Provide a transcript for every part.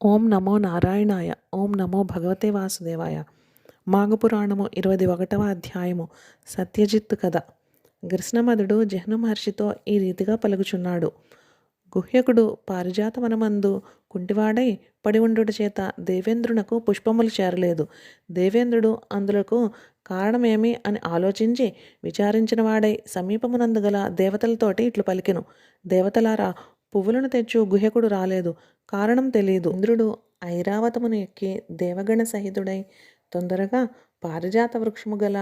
ఓం నమో నారాయణాయ. ఓం నమో భగవతే వాసుదేవాయ. మాఘపురాణము 21వ అధ్యాయము. సత్యజిత్తు కథ. కృష్ణమదుడు జహ్ను మహర్షితో ఈ రీతిగా పలుకుచున్నాడు. గుహ్యకుడు పారిజాతవనమందు కుంటివాడై పడి ఉండుట చేత దేవేంద్రునకు పుష్పములు చేరలేదు. దేవేంద్రుడు అందులకు కారణమేమి అని ఆలోచించి విచారించిన వాడై సమీపమునందు గల దేవతలతోటి ఇట్లు పలికెను. దేవతలారా, పువ్వులను తెచ్చు గుహ్యకుడు రాలేదు. కారణం తెలియదు. ఇంద్రుడు ఐరావతమును ఎక్కి దేవగణ సహితుడై తొందరగా పారిజాత వృక్షము గల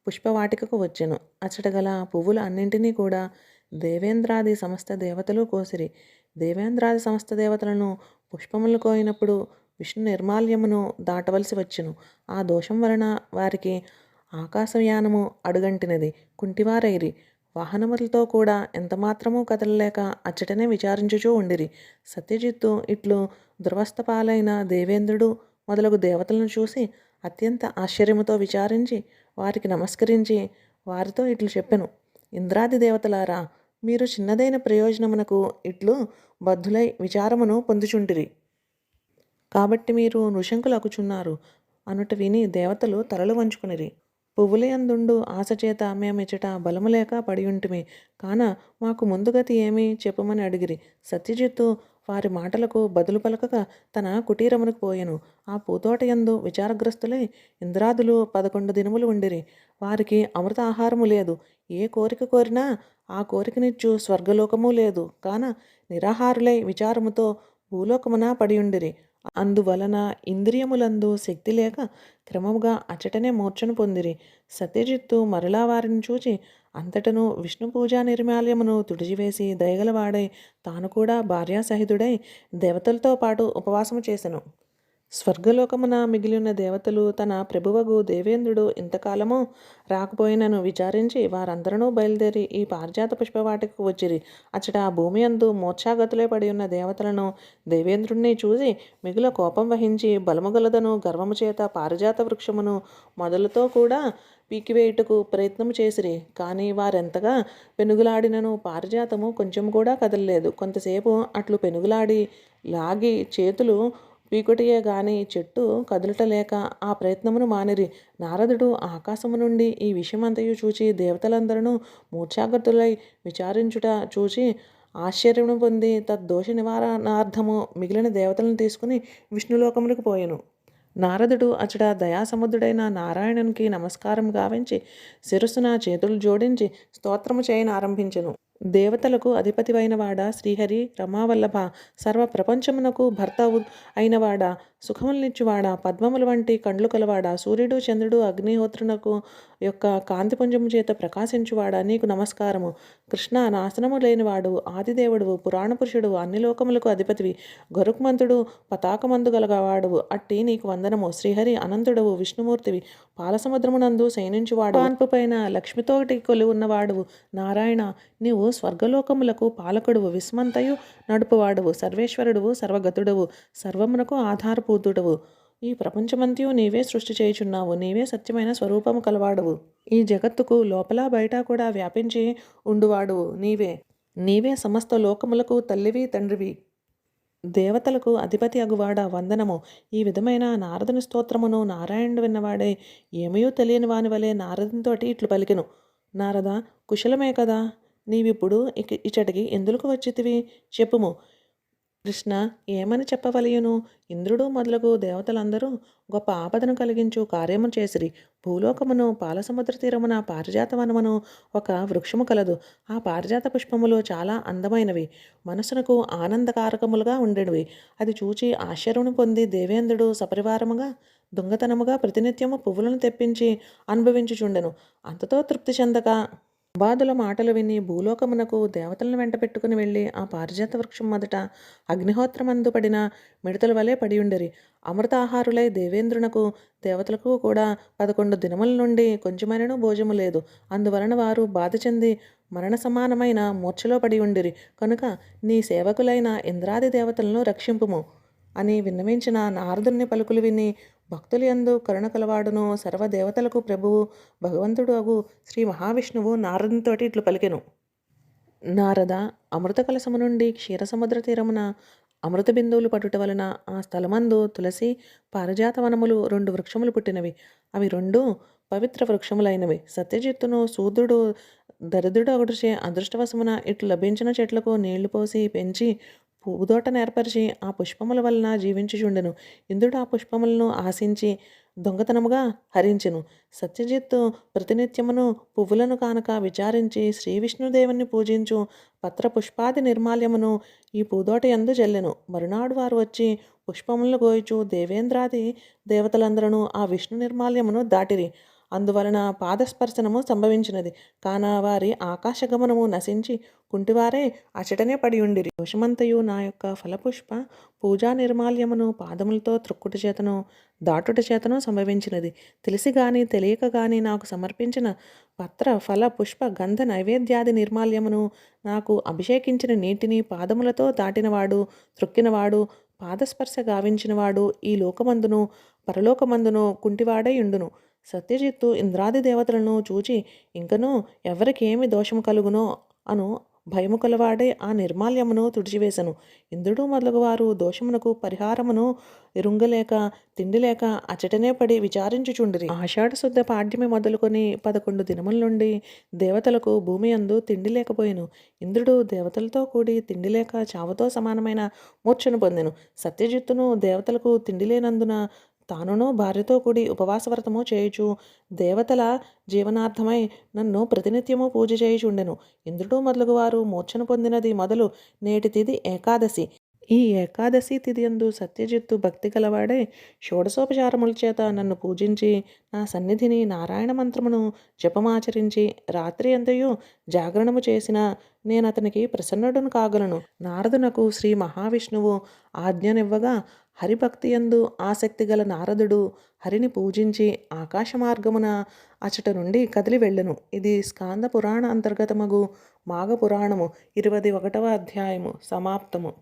పుష్పవాటికకు వచ్చెను. అచ్చట గల పువ్వులు అన్నింటినీ కూడా దేవేంద్రాది సమస్త దేవతలు కోసిరి. దేవేంద్రాది సమస్త దేవతలను పుష్పములు కోయినప్పుడు విష్ణు నిర్మాల్యమును దాటవలసి వచ్చెను. ఆ దోషం వలన వారికి ఆకాశయానము అడుగంటినది. కుంటివారైరి. వాహనములతో కూడా ఎంతమాత్రమూ కదలలేక అచ్చటనే విచారించుచూ ఉండిరి. సత్యజిత్తు ఇట్లు దురవస్థపాలైన దేవేంద్రుడు మొదలగు దేవతలను చూసి అత్యంత ఆశ్చర్యముతో విచారించి వారికి నమస్కరించి వారితో ఇట్లు చెప్పెను. ఇంద్రాది దేవతలారా, మీరు చిన్నదైన ప్రయోజనమునకు ఇట్లు బద్ధులై విచారమును పొందుచుంటిరి. కాబట్టి మీరు నృశంకులగుచున్నారు అనుట విని దేవతలు తలలు వంచుకునిరి. పువ్వులయందుండు ఆశచేత మేమిచ్చట బలము లేక పడియుంటిమి. కాన మాకు ముందుగతి ఏమి చెప్పమని అడిగిరి. సత్యజిత్తు వారి మాటలకు బదులు పలకక తన కుటీరమునకు పోయెను. ఆ పూతోటయందు విచారగ్రస్తులై ఇంద్రాదులు 11 దినములు ఉండిరి. వారికి అమృత ఆహారము లేదు. ఏ కోరిక కోరినా ఆ కోరికనిచ్చు స్వర్గలోకము లేదు. కాన నిరాహారులై విచారముతో భూలోకమున పడియుండిరి. అందువలన ఇంద్రియములందు శక్తి లేక క్రమముగా అచ్చటనే మూర్ఛను పొందిరి. సత్యజిత్తు మరలా వారిని చూచి అంతటను విష్ణు పూజా నిర్మాల్యమును తుడిచివేసి దయగలవాడై తాను కూడా భార్యాసహితుడై దేవతలతో పాటు ఉపవాసము చేసెను. స్వర్గలోకమున మిగిలిన దేవతలు తన ప్రభువగు దేవేంద్రుడు ఇంతకాలము రాకపోయినను విచారించి వారందరూ బయలుదేరి ఈ పారిజాత పుష్పవాటికి వచ్చిరి. అచ్చట ఆ భూమి అందు మోక్షాగతులే పడి ఉన్న దేవతలను దేవేంద్రుణ్ణి చూసి మిగుల కోపం వహించి బలముగలదను గర్వము చేత పారిజాత వృక్షమును మొదలతో కూడా పీకివేయుటకు ప్రయత్నము చేసిరి. కానీ వారెంతగా పెనుగులాడినను పారిజాతము కొంచెం కూడా కదలలేదు. కొంతసేపు అట్లు పెనుగులాడి లాగి చేతులు పీకుటియే గాని చెట్టు కదులటలేక ఆ ప్రయత్నమును మానిరి. నారదుడు ఆకాశము నుండి ఈ విషయమంతయు చూచి దేవతలందరూ మూర్ఛాగతులై విచారించుట చూచి ఆశ్చర్యము పొంది తద్దోష నివారణార్థము మిగిలిన దేవతలను తీసుకుని విష్ణులోకములకు పోయెను. నారదుడు అచట దయాసముద్రుడైన నారాయణునికి నమస్కారం గావించి శిరస్సున చేతులు జోడించి స్తోత్రము చేయన ఆరంభించెను. దేవతలకు అధిపతివైనవాడ శ్రీహరి, రమావల్లభ, సర్వ ప్రపంచమునకు భర్త అయినవాడ, సుఖములనిచ్చువాడ, పద్మముల వంటి కండ్లు కలవాడ, సూర్యుడు చంద్రుడు అగ్నిహోత్రునకు యొక్క కాంతిపుంజము చేత ప్రకాశించువాడ, నీకు నమస్కారము. కృష్ణ, నాశనము లేనివాడు, ఆదిదేవుడు, పురాణ పురుషుడు, అన్ని లోకములకు అధిపతివి, గరుక్మంతుడు, పతాకమందు గలవాడువు, అట్టి నీకు వందనము. శ్రీహరి అనంతుడవు, విష్ణుమూర్తివి, పాలసముద్రమునందు శయనించువాడు, పాన్పు పైన లక్ష్మితోటి కొలి ఉన్నవాడువు. నారాయణ, నీవు స్వర్గలోకములకు పాలకుడువు, విస్మంతయు నడుపువాడువు, సర్వేశ్వరుడువు, సర్వగతుడవు, సర్వమునకు ఆధారపూతుడవు. ఈ ప్రపంచమంతయు నీవే సృష్టి చేయుచున్నావు. నీవే సత్యమైన స్వరూపము కలవాడువు. ఈ జగత్తుకు లోపల బయట కూడా వ్యాపించి ఉండువాడువు నీవే సమస్త లోకములకు తల్లివి, తండ్రివి, దేవతలకు అధిపతి అగువాడ, వందనము. ఈ విధమైన నారదుని స్తోత్రమును నారాయణుడు విన్నవాడే ఏమయూ తెలియని వాని వలె నారదునితోటి ఇట్లు పలికెను. నారద, కుశలమే కదా? నీవిప్పుడు ఇచ్చటికి ఎందులకు వచ్చితివి? చెప్పుము. కృష్ణ, ఏమని చెప్పవలయును? ఇంద్రుడు మొదలగు దేవతలందరూ గొప్ప ఆపదను కలిగించు కార్యము చేసిరి. భూలోకమును పాలసముద్ర తీరమున పారిజాతవనమును ఒక వృక్షము కలదు. ఆ పారిజాత పుష్పములు చాలా అందమైనవి, మనసునకు ఆనందకారకములుగా ఉండేవి. అది చూచి ఆశ్చర్యమును పొంది దేవేంద్రుడు సపరివారముగా దొంగతనముగా ప్రతినిత్యము పువ్వులను తెప్పించి అనుభవించుచుండెను. అంతతో తృప్తి చెందక బాధుల మాటలు విని భూలోకమునకు దేవతలను వెంట పెట్టుకుని వెళ్ళి ఆ పారిజాత వృక్షం మొదట అగ్నిహోత్రమందు పడిన మిడతల వలె పడియుండిరి. అమృతాహారులై దేవేంద్రునకు దేవతలకు కూడా 11 దినముల నుండి కొంచెమైనను భోజము లేదు. అందువలన వారు బాధ చెంది మరణ సమానమైన మూర్ఛలో పడి ఉండిరి. కనుక నీ సేవకులైన ఇంద్రాది దేవతలను రక్షింపుము అని విన్నవించిన నారదుని పలుకులు విని భక్తులు యందు కరుణ కలవాడును, సర్వదేవతలకు ప్రభువు భగవంతుడు అగు శ్రీ మహావిష్ణువు నారదునితోటి ఇట్లు పలికెను. నారద, అమృత కలశము నుండి క్షీరసముద్ర తీరమున అమృత బిందువులు పట్టుట వలన ఆ స్థలమందు తులసి పారిజాతవనములు 2 వృక్షములు పుట్టినవి. అవి 2 పవిత్ర వృక్షములైనవి. సత్యజిత్తును శూద్రుడు దరిద్రుడొకడుచే అదృష్టవశమున ఇట్లు లభించిన చెట్లకు నీళ్లు పోసి పెంచి పూదోట నేర్పరిచి ఆ పుష్పముల వలన జీవించుచుండెను. ఇంద్రుడు ఆ పుష్పములను ఆశించి దొంగతనముగా హరించెను. సత్యజిత్తు ప్రతినిత్యమును పువ్వులను కానక విచారించి శ్రీ విష్ణుదేవుని పూజించు పత్ర పుష్పాది నిర్మాల్యమును ఈ పూదోట యందు జల్లెను. మరునాడు వారు వచ్చి పుష్పములను గోయిచు దేవేంద్రాది దేవతలందరూ ఆ విష్ణు నిర్మాల్యమును దాటిరి. అందువలన పాదస్పర్శనము సంభవించినది. కాన వారి ఆకాశగమనము నశించి కుంటివారే అచటనే పడి ఉండిరి. దోషమంతయు నా యొక్క ఫలపుష్ప పూజా నిర్మాల్యమును పాదములతో త్రొక్కుట చేతను దాటుట చేతను సంభవించినది. తెలిసి గాని తెలియక గాని నాకు సమర్పించిన పత్ర ఫల పుష్ప గంధ నైవేద్యాది నిర్మాల్యమును నాకు అభిషేకించిన నీటిని పాదములతో దాటినవాడు త్రొక్కినవాడు పాదస్పర్శ గావించినవాడు ఈ లోకమందును పరలోకమందును కుంటివాడై ఉండును. సత్యజిత్తు ఇంద్రాది దేవతలను చూచి ఇంకనూ ఎవరికేమి దోషము కలుగునో అను భయము కలవాడే ఆ నిర్మాల్యమును తుడిచివేశను. ఇంద్రుడు మొదలగువారు దోషమునకు పరిహారమును ఎరుంగలేక తిండి లేక అచటనే పడి విచారించుచుండిరి. ఆషాఢ శుద్ధ పాడ్యమి మొదలుకొని 11 దినముల నుండి దేవతలకు భూమి అందు తిండి లేకపోయెను. ఇంద్రుడు దేవతలతో కూడి తిండి లేక చావుతో సమానమైన మూర్ఛను పొందెను. సత్యజిత్తును దేవతలకు తిండి లేనందున తానును భార్యతో కూడి ఉపవాసవ్రతము చేయుచు దేవతల జీవనార్థమై నన్ను ప్రతినిత్యము పూజ చేయుచుండెను. ఇంద్రుడు మొదలగువారు మూర్ఛను పొందినది మొదలు నేటి తిథి ఏకాదశి. ఈ ఏకాదశి తిథియందు సత్యజిత్తు భక్తి గలవాడై షోడశోపచారముల చేత నన్ను పూజించి నా సన్నిధిని నారాయణ మంత్రమును జపమాచరించి రాత్రి అంతయు జాగరణము చేసిన నేనతనికి ప్రసన్నుడును కాగలను. నారదునకు శ్రీ మహావిష్ణువు ఆజ్ఞనివ్వగా హరిభక్తియందు ఆసక్తి గల నారదుడు హరిని పూజించి ఆకాశ మార్గమున అచట నుండి కదిలి వెళ్ళెను. ఇది స్కాంద పురాణ అంతర్గతమగు మాఘ పురాణము 21వ అధ్యాయము సమాప్తము.